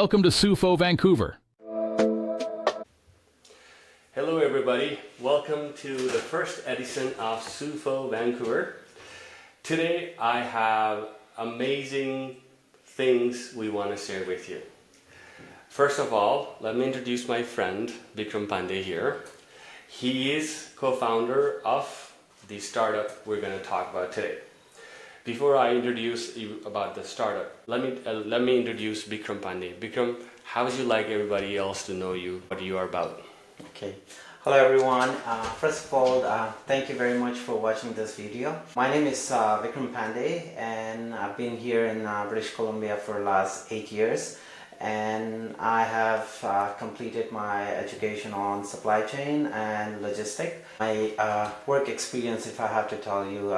Welcome to SUFO Vancouver. Hello everybody, welcome to the first edition of SUFO Vancouver. Today I have amazing things we want to share with you. First of all, let me introduce my friend Vikram Pandey here. He is co-founder of the startup we're going to talk about today. Before I introduce you about the startup, let me introduce Vikram Pandey. Vikram, how would you like everybody else to know you, what you are about? Okay. Hello everyone. First of all, thank you very much for watching this video. My name is Vikram Pandey and I've been here in British Columbia for the last 8 years. And I have completed my education on supply chain and logistics. My work experience, if I have to tell you,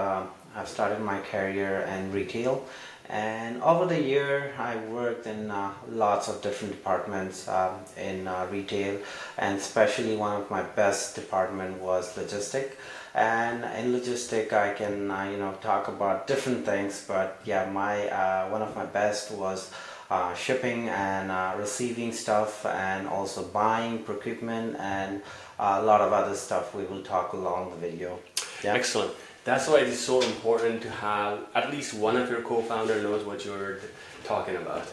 I've started my career in retail, and over the year I worked in lots of different departments in retail, and especially one of my best department was logistic. And in logistic I can talk about different things, but yeah, one of my best was shipping and receiving stuff, and also buying, procurement, and a lot of other stuff we will talk along the video. Yeah. Excellent. That's why it is so important to have at least one of your co-founder knows what you're talking about.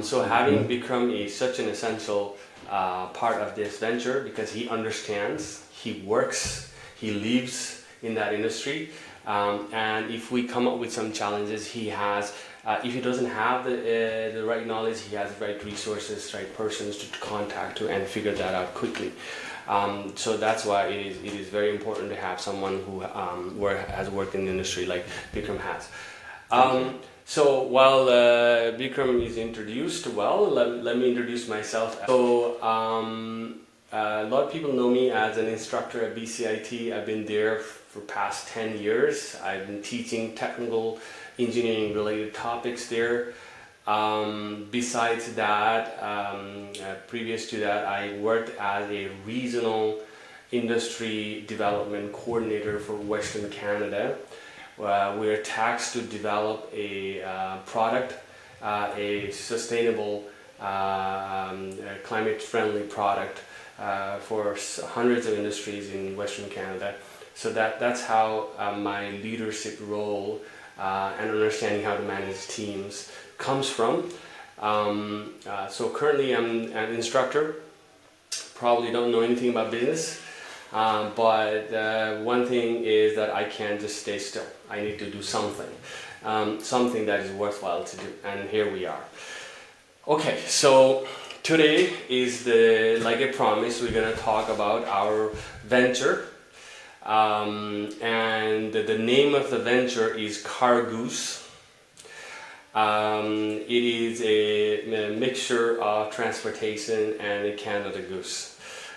So having Vikram is such an essential part of this venture, because he understands, he works, he lives in that industry, and if we come up with some challenges, he has, if he doesn't have the right knowledge, he has the right resources, right persons to contact to and figure that out quickly. So that's why it is very important to have someone who has worked in the industry like Vikram has. So while Vikram is introduced, well, let me introduce myself. So a lot of people know me as an instructor at BCIT. I've been there for past 10 years. I've been teaching technical engineering related topics there. Besides that, previous to that, I worked as a regional industry development coordinator for Western Canada. We're tasked to develop a product, a sustainable, climate-friendly product for hundreds of industries in Western Canada. So that's how my leadership role and understanding how to manage teams comes from. So currently I'm an instructor. Probably don't know anything about business, but one thing is that I can't just stay still. I need to do something, something that is worthwhile to do, and here we are. Okay, so today is like I promised, we're going to talk about our venture, and the name of the venture is Cargoose. It is a mixture of transportation and a Canada goose.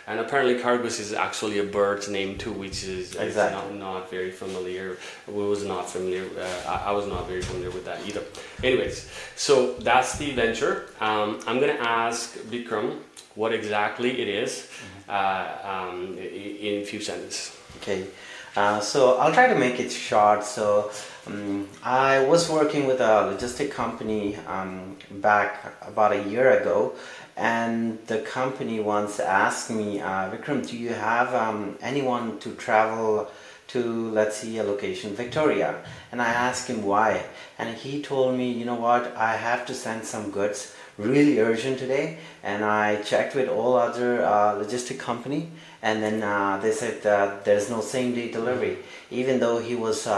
And apparently Cargoose is actually a bird's name too, which is not very familiar. I was not very familiar with that either. Anyways, so that's the venture. I'm going to ask Vikram what exactly it is in a few sentences. Okay. So I'll try to make it short. So I was working with a logistic company back about a year ago, and the company once asked me, Vikram, do you have anyone to travel to, let's see, a location, Victoria? And I asked him why, and he told me, you know what, I have to send some goods really urgent today. And I checked with all other logistic company, and then they said there's no same day delivery, even though he was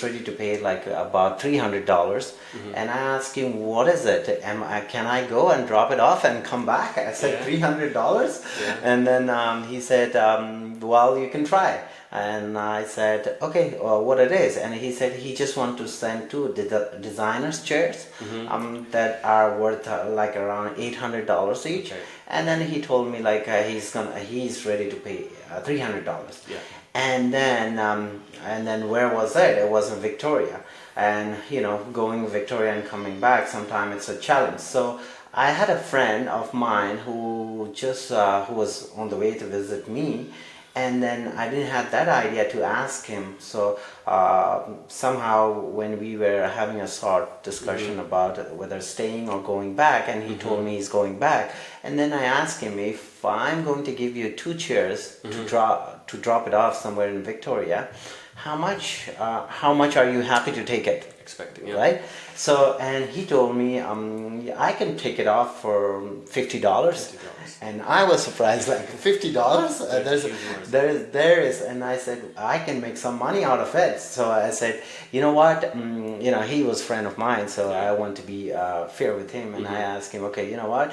ready to pay like about $300. And I asked him, what is it? Can I go and drop it off and come back? I said, $300. Yeah. And then he said, well, you can try. And I said, okay, what it is? And he said he just want to send 2 designers chairs that are worth like around $800 each. Okay. And then he told me like he's ready to pay $300. Yeah. And then where was it? It was in Victoria. And going Victoria and coming back, sometimes it's a challenge. So I had a friend of mine who was on the way to visit me, And then I didn't have that idea to ask him. So somehow when we were having a short discussion about whether staying or going back, and he told me he's going back, and then I asked him, if I'm going to give you 2 chairs to drop it off somewhere in Victoria, how much are you happy to take it? Expecting, yeah. Right? So, and he told me, I can take it off for $50. And I was surprised, like $50? There is, and I said, I can make some money out of it. So I said, you know what, he was a friend of mine, so I want to be fair with him. And I asked him, okay, you know what,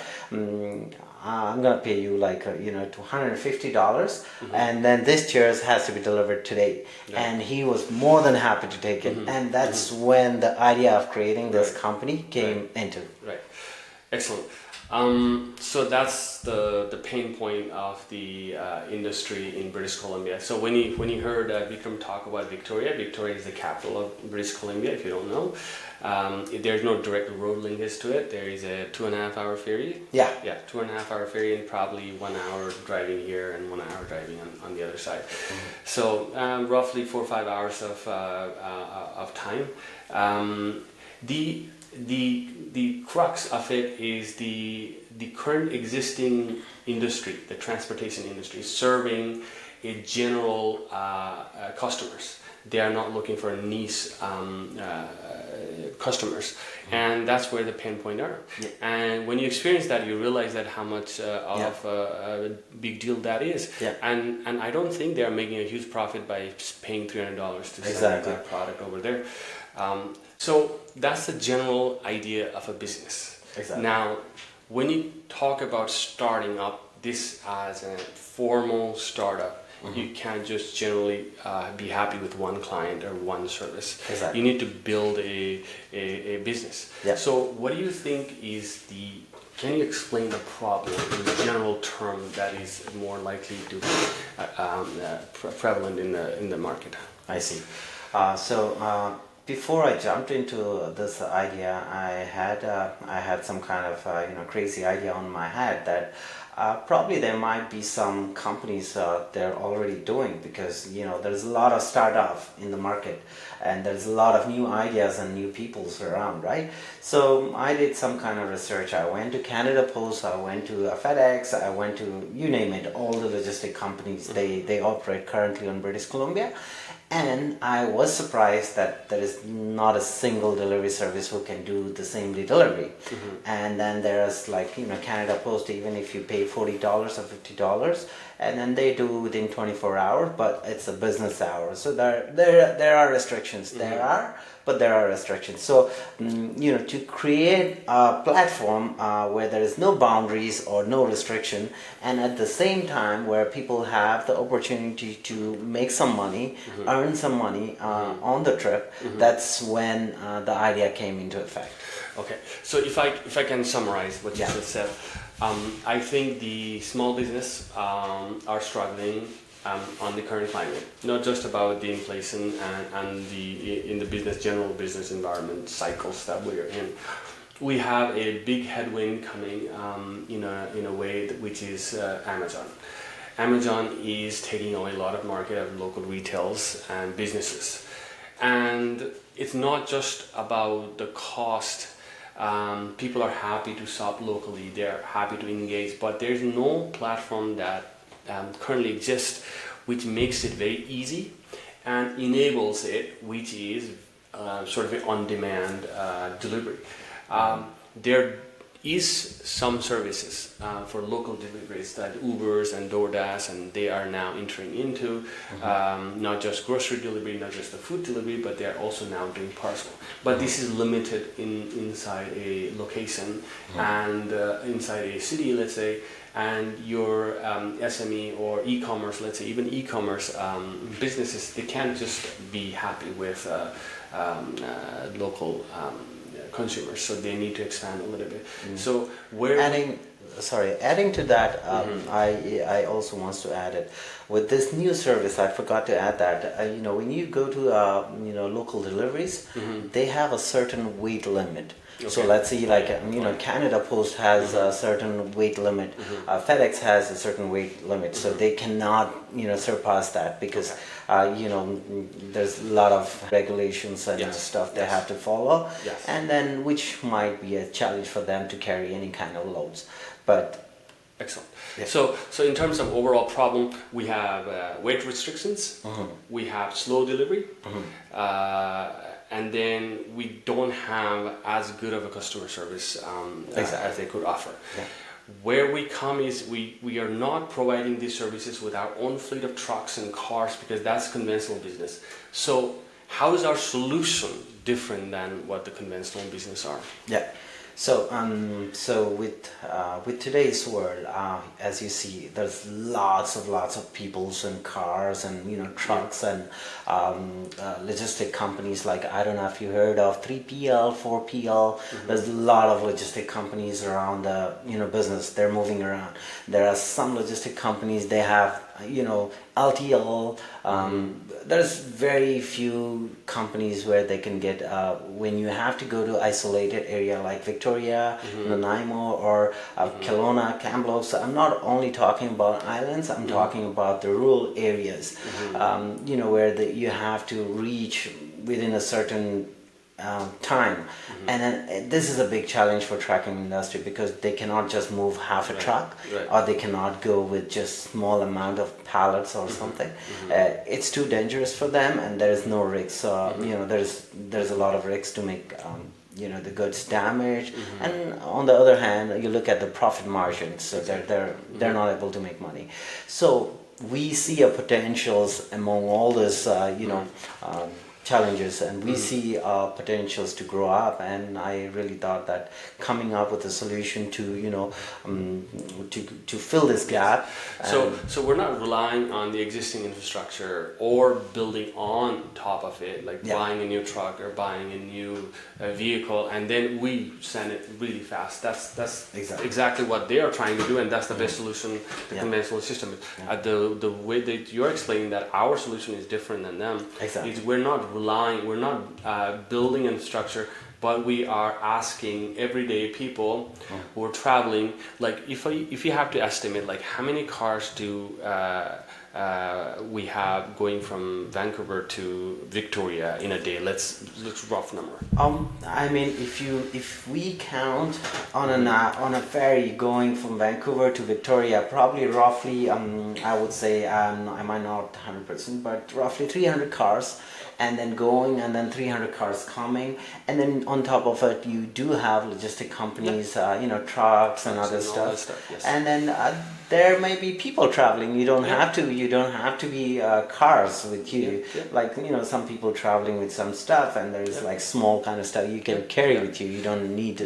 I'm gonna pay you like $250, and then this chairs has to be delivered today. And he was more than happy to take it, and that's when the idea of creating this company came into. Right, excellent. So that's the pain point of the industry in British Columbia. So when you heard Vikram talk about Victoria, Victoria is the capital of British Columbia, if you don't know. There's no direct road linkage to it. There is a 2.5-hour ferry. Yeah, 2.5-hour ferry, and probably 1 hour driving here and 1 hour driving on the other side. So roughly 4 or 5 hours of time. The crux of it is the current existing industry, the transportation industry, serving a general customers. They are not looking for niche customers, and that's where the pain point are. And when you experience that, you realize that how much of a big deal that is. And I don't think they are making a huge profit by paying $300 to sell that product over there. So that's the general idea of a business. Now, when you talk about starting up this as a formal startup, you can't just generally be happy with one client or one service. You need to build a business. So what do you think is can you explain the problem in general term that is more likely to be prevalent in the market? I see. Before I jumped into this idea, I had some kind of crazy idea on my head that probably there might be some companies they're already doing, because there's a lot of startup in the market, and there's a lot of new ideas and new peoples around, right? So I did some kind of research. I went to Canada Post, I went to FedEx, I went to, you name it, all the logistic companies. They operate currently on British Columbia. And I was surprised that there is not a single delivery service who can do the same day delivery. And then there's like Canada Post, even if you pay $40 or $50, and then they do within 24 hours, but it's a business hour. So there are restrictions. But there are restrictions. So to create a platform where there is no boundaries or no restriction, and at the same time where people have the opportunity to make some money, earn some money on the trip, that's when the idea came into effect. Okay, so if I can summarize what you just said, I think the small business are struggling on the current climate, not just about the inflation and in the general business environment cycles that we're in. We have a big headwind coming in a way which is Amazon. Amazon is taking away a lot of market of local retails and businesses, and it's not just about the cost. People are happy to shop locally, they're happy to engage, but there's no platform that currently exists which makes it very easy and enables it, which is sort of an on-demand delivery. There is some services for local deliveries that Ubers and DoorDash, and they are now entering into, not just grocery delivery, not just the food delivery, but they are also now doing parcel. But this is limited inside a location and inside a city, let's say, and your SME or e-commerce, let's say even e-commerce businesses, they can't just be happy with local consumers, so they need to expand a little bit. So sorry, adding to that, I also wants to add it. With this new service, I forgot to add that, when you go to, local deliveries, they have a certain weight limit. So Okay. let's see, like, Canada Post has a certain weight limit. FedEx has a certain weight limit, so they cannot, surpass that because, there's a lot of regulations and Yes. stuff they Yes. have to follow, Yes. and then which might be a challenge for them to carry any kind of loads. But Excellent. Yeah. So in terms of overall problem, we have weight restrictions, we have slow delivery, and then we don't have as good of a customer service as they could offer. Yeah. Where we come is we are not providing these services with our own fleet of trucks and cars because that's conventional business. So how is our solution different than what the conventional business are? Yeah. So with today's world, as you see, there's lots of peoples and cars and trucks and logistic companies like, I don't know if you heard of 3PL, 4PL. There's a lot of logistic companies around the business. They're moving around. There are some logistic companies, they have LTL. There's very few companies where they can get when you have to go to isolated area like Victoria, Nanaimo, or Kelowna, Kamloops. I'm not only talking about islands. I'm talking about the rural areas. Where you have to reach within a certain time, and then this is a big challenge for trucking industry because they cannot just move half a truck, or they cannot go with just small amount of pallets or something. It's too dangerous for them, and there is no risk. So there's a lot of risks to make the goods damaged, and on the other hand, you look at the profit margins, so they're not able to make money. So we see a potentials among all this challenges, and we see potentials to grow up, and I really thought that coming up with a solution to to fill this gap. So we're not relying on the existing infrastructure or building on top of it, like buying a new truck or buying a new vehicle and then we send it really fast. That's exactly what they are trying to do, and that's the best solution to conventional system. The way that you're explaining that our solution is different than them is we're not building infrastructure, but we are asking everyday people who are traveling, like if you have to estimate like how many cars do we have going from Vancouver to Victoria in a day. Let's rough number. I mean, if we count on a ferry going from Vancouver to Victoria, probably roughly I would say I might not 100%, but roughly 300 cars. And then going, and then 300 cars coming, and then on top of it, you do have logistic companies, trucks and other stuff. And then there may be people traveling. You don't have to be cars with you. Like some people traveling with some stuff, and there's like small kind of stuff you can carry with you. You don't need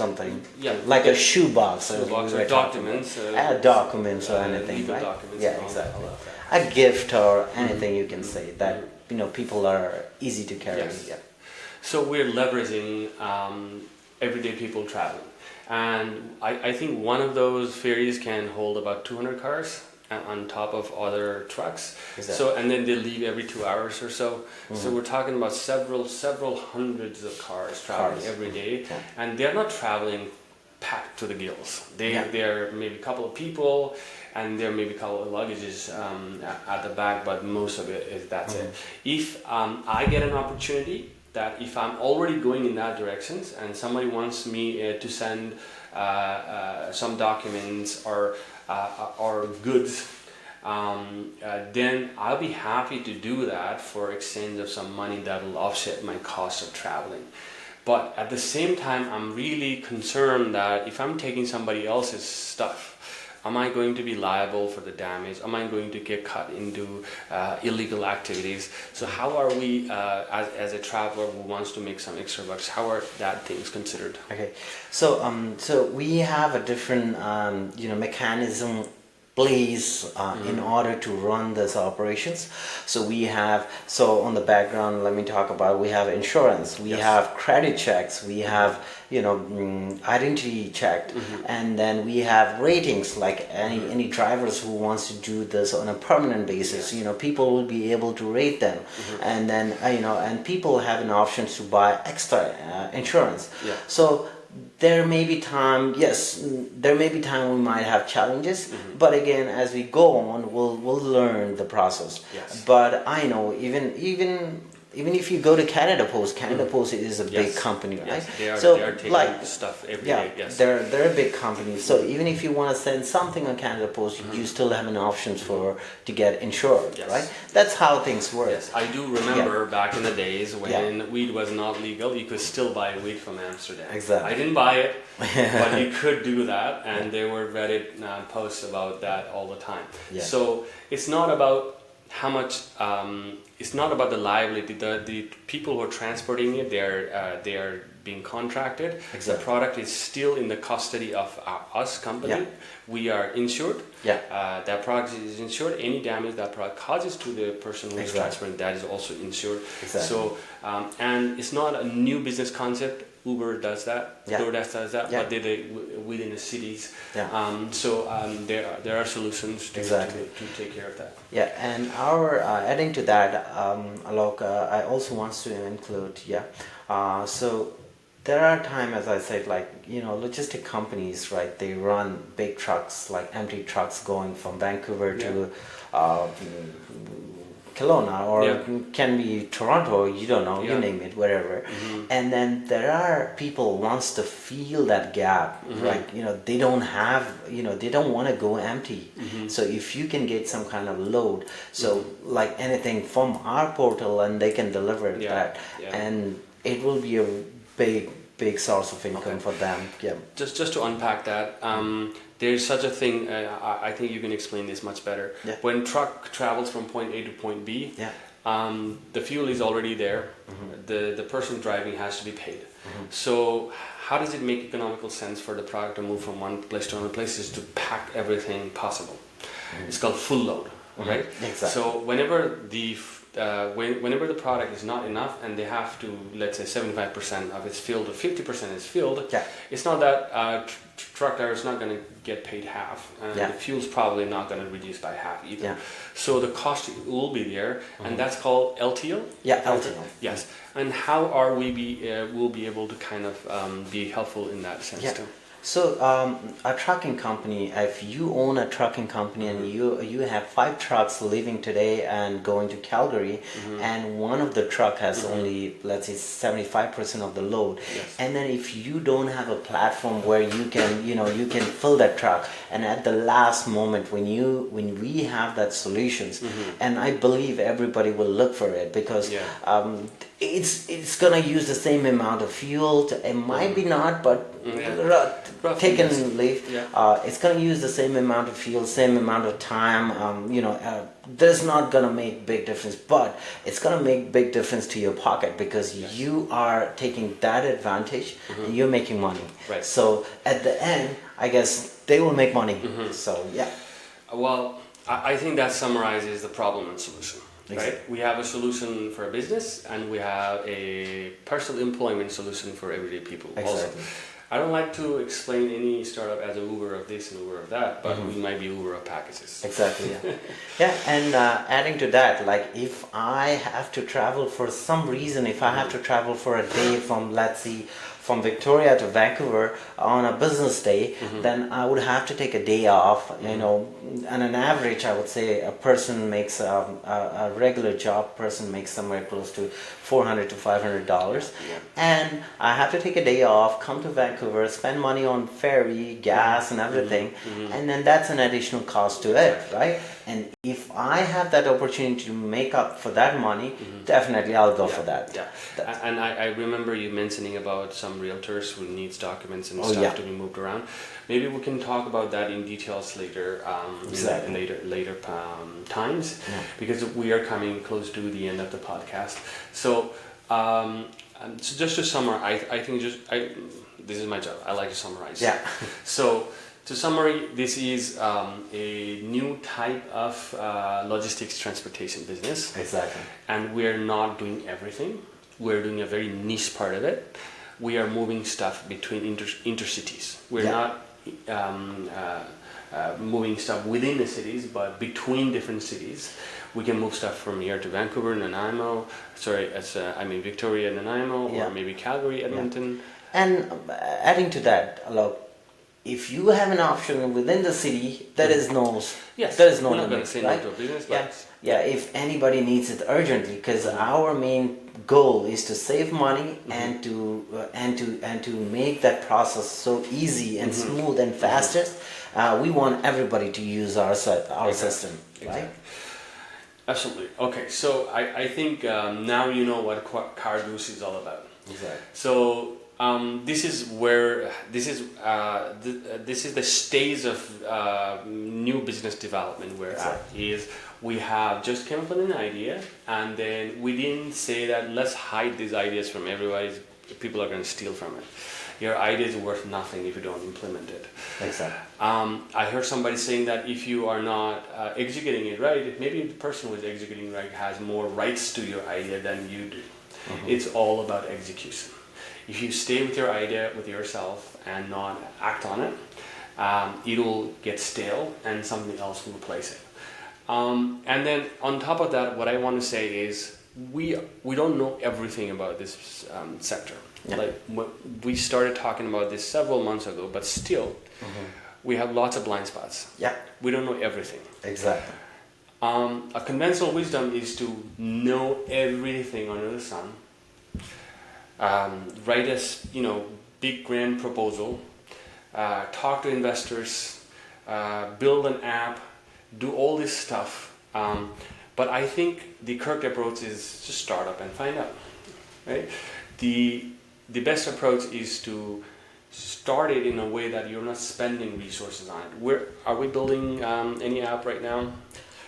something like a shoebox or documents, documents or anything, right? Documents, exactly. A gift or anything you can say that people are easy to carry. Yes. So we're leveraging everyday people traveling, and I think one of those ferries can hold about 200 cars on top of other trucks. So and then they leave every 2 hours or so. So we're talking about several hundreds of cars traveling every day, and they're not traveling packed to the gills. They're maybe a couple of people, and there may be a couple of luggages at the back, but most of it is that's it. If I get an opportunity that if I'm already going in that direction and somebody wants me to send some documents or goods, then I'll be happy to do that for exchange of some money that will offset my cost of traveling. But at the same time, I'm really concerned that if I'm taking somebody else's stuff, am I going to be liable for the damage? Am I going to get cut into illegal activities? So how are we, as a traveler who wants to make some extra bucks, how are that things considered? Okay, so we have a different mechanism place in order to run these operations. So we have, so on the background, let me talk about, we have insurance, we have credit checks, we have, identity checked, and then we have ratings, like any drivers who wants to do this on a permanent basis, people will be able to rate them, and then, and people have an option to buy extra insurance. So there may be time, yes, there may be time we might have challenges, but again, as we go on, we'll learn the process. But I know even if you go to Canada Post is a big company, right? They are, so they are taking stuff every day. they're a big company. So even if you want to send something on Canada Post, you still have an option to get insured, right? That's how things work. Yes, I do remember back in the days when weed was not legal, you could still buy weed from Amsterdam. Exactly. I didn't buy it, but you could do that, and there were Reddit posts about that all the time. So it's not about how much. It's not about the liability. The people who are transporting it, they are being contracted. The product is still in the custody of us company. We are insured. That product is insured. Any damage that product causes to the person who is transporting, that is also insured. So and it's not a new business concept. Uber does that, DoorDash does that, but they within the cities. There are solutions to take care of that. And our adding to that, Alok, I also want to include, so there are times, as I said, like, logistic companies, right, they run big trucks, like empty trucks going from Vancouver to Kelowna, or can be Toronto, you don't know, you name it, wherever. And then there are people wants to fill that gap, like, they don't have, they don't want to go empty. So if you can get some kind of load, so like anything from our portal, and they can deliver that, and it will be a big source of income for them. Just to unpack that, there's such a thing, I think you can explain this much better. When truck travels from point A to point B, the fuel is already there. The person driving has to be paid. So how does it make economical sense for the product to move from one place to another place? Is to pack everything possible. It's called full load, right? So whenever the product is not enough and they have to, let's say 75% of it's filled or 50% is filled, it's not that truck driver is not going to get paid half, and the fuel's probably not going to reduce by half either. So the cost will be there, and that's called LTL. LTL. Yes. And how are we will be able to kind of be helpful in that sense too? So a trucking company, if you own a trucking company and you have 5 trucks leaving today and going to Calgary, and one of the truck has only, let's say, 75% of the load, and then if you don't have a platform where you can you can fill that truck, and at the last moment when we have that solutions, and I believe everybody will look for it, because it's gonna use the same amount of fuel. It might be not, but take and leave. It's gonna use the same amount of fuel, same amount of time. There's not gonna make big difference, but it's gonna make big difference to your pocket, because you are taking that advantage and you're making money. So at the end, I guess they will make money. So Well, I think that summarizes the problem and solution. Right? We have a solution for a business, and we have a personal employment solution for everyday people. Also, I don't like to explain any startup as an Uber of this and Uber of that, but we might be Uber of packages. And adding to that, like if I have to travel for some reason, if I have to travel for a day from, let's see, from Victoria to Vancouver on a business day, then I would have to take a day off. And on average, I would say a person makes a regular job person makes somewhere close to $400 to $500, and I have to take a day off, come to Vancouver, spend money on ferry, gas, and everything, and then that's an additional cost to it, right? And if I have that opportunity to make up for that money, definitely I'll go for that. And I remember you mentioning about some realtors who needs documents and stuff to be moved around. Maybe we can talk about that in details later, in later times, because we are coming close to the end of the podcast. So, so just to summarize, I think this is my job. I like to summarize. So To summary, this is a new type of logistics transportation business. Exactly. And we're not doing everything. We're doing a very niche part of it. We are moving stuff between intercities. We're not moving stuff within the cities, but between different cities. We can move stuff from here to Vancouver, Nanaimo, Victoria, Nanaimo, or maybe Calgary, Edmonton. And adding to that, if you have an option within the city, there is no we're not going to say right? no to a business, but if anybody needs it urgently, because our main goal is to save money and to make that process so easy and smooth and fastest. We want everybody to use our system, right? Absolutely. Okay, so I think now you know what Cargoose is all about. Exactly. So this is the stage of new business development where we have just came up with an idea, and then we didn't say that let's hide these ideas from everybody. People are going to steal from it. Your idea is worth nothing if you don't implement it. Exactly. I heard somebody saying that if you are not executing it right, maybe the person who is executing right has more rights to your idea than you do. It's all about execution. If you stay with your idea with yourself and not act on it, it will get stale and something else will replace it. And then on top of that, what I want to say is we don't know everything about this sector. Yeah. Like we started talking about this several months ago, but still we have lots of blind spots. Yeah, we don't know everything. Exactly. A conventional wisdom is to know everything under the sun. Write a big grand proposal, talk to investors, build an app, do all this stuff. But I think the correct approach is just start up and find out. Right? The best approach is to start it in a way that you're not spending resources on it. Are we building any app right now?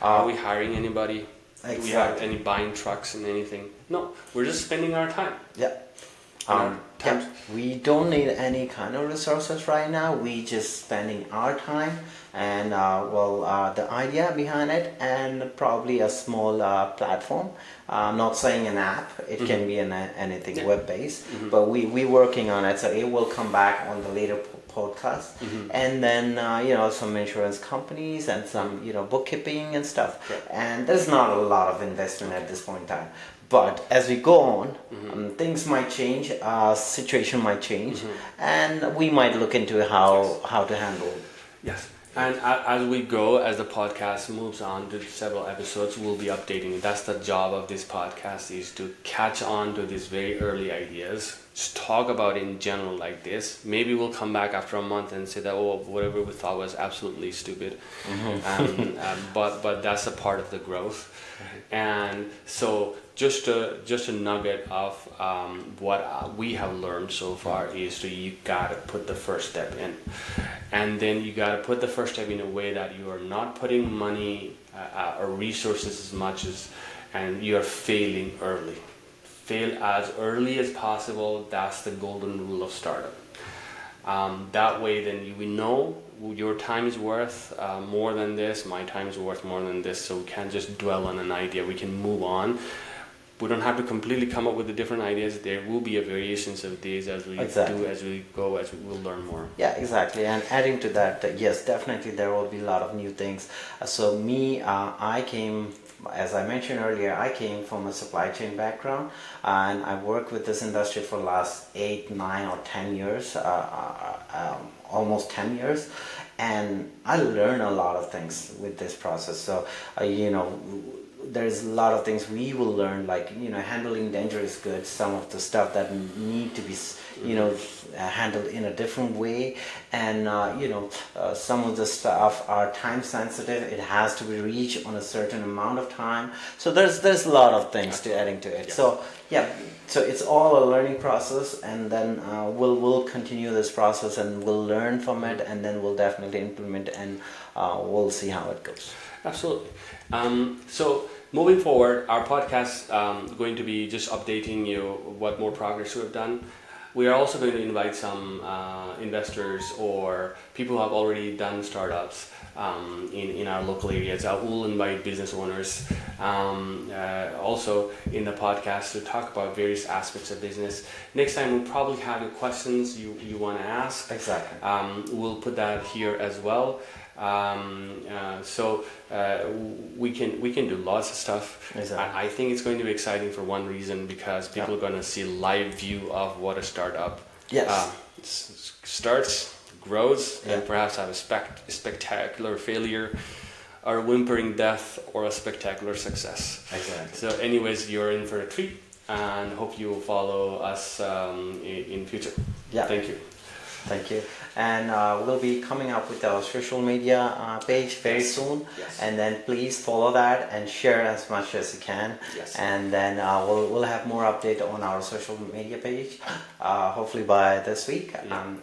Are we hiring anybody? Exactly. Do we have any buying trucks and anything? No, we're just spending our time. Yeah. We don't need any kind of resources right now. We just spending our time and the idea behind it, and probably a small platform. I'm not saying an app. It can be anything web-based, but we working on it. So it will come back on the later podcast, and then some insurance companies and some bookkeeping and stuff. And there's not a lot of investment at this point in time. But as we go on, things might change, situation might change, and we might look into how to handle it. Yes. And as we go, as the podcast moves on to several episodes, we'll be updating it. That's the job of this podcast, is to catch on to these very early ideas. Just talk about it in general like this. Maybe we'll come back after a month and say that, whatever we thought was absolutely stupid. But that's a part of the growth. And so just a nugget of what we have learned so far is you gotta put the first step in, and then you gotta put the first step in a way that you are not putting money or resources as much as, and you are failing early. Fail as early as possible. That's the golden rule of startup. That way, then we know your time is worth more than this. My time is worth more than this. So we can't just dwell on an idea. We can move on. We don't have to completely come up with the different ideas. There will be a variations of these as we do, as we go, as we will learn more. Yeah, exactly. And adding to that, yes, definitely there will be a lot of new things. So me, I came, as I mentioned earlier, I came from a supply chain background, and I worked with this industry for the last 8, 9, or 10 years, almost 10 years. And I learned a lot of things with this process. So, there's a lot of things we will learn, like handling dangerous goods, some of the stuff that need to be handled in a different way, and some of the stuff are time sensitive. It has to be reached on a certain amount of time. So there's a lot of things to adding to it. Yes. So it's all a learning process, and then we'll continue this process, and we'll learn from it, and then we'll definitely implement, and we'll see how it goes. Absolutely. So moving forward, our podcast going to be just updating you what more progress we have done. We are also going to invite some investors or people who have already done startups in our local areas. We'll invite business owners also in the podcast to talk about various aspects of business. Next time we'll probably have your questions you want to ask. Exactly. We'll put that here as well. So we can do lots of stuff. Exactly. I think it's going to be exciting for one reason, because people are going to see live view of what a startup starts, grows, and perhaps have a spectacular failure, or a whimpering death, or a spectacular success. Exactly. So anyways, you're in for a treat, and hope you will follow us in future. Yeah. Thank you. Thank you. And we'll be coming up with our social media page very soon. Yes. And then please follow that and share as much as you can. Yes. And then we'll have more update on our social media page, hopefully by this week.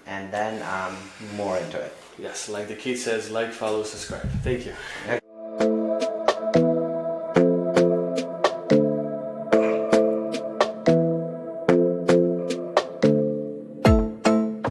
And then more into it. Yes, like the kid says, like, follow, subscribe. Thank you.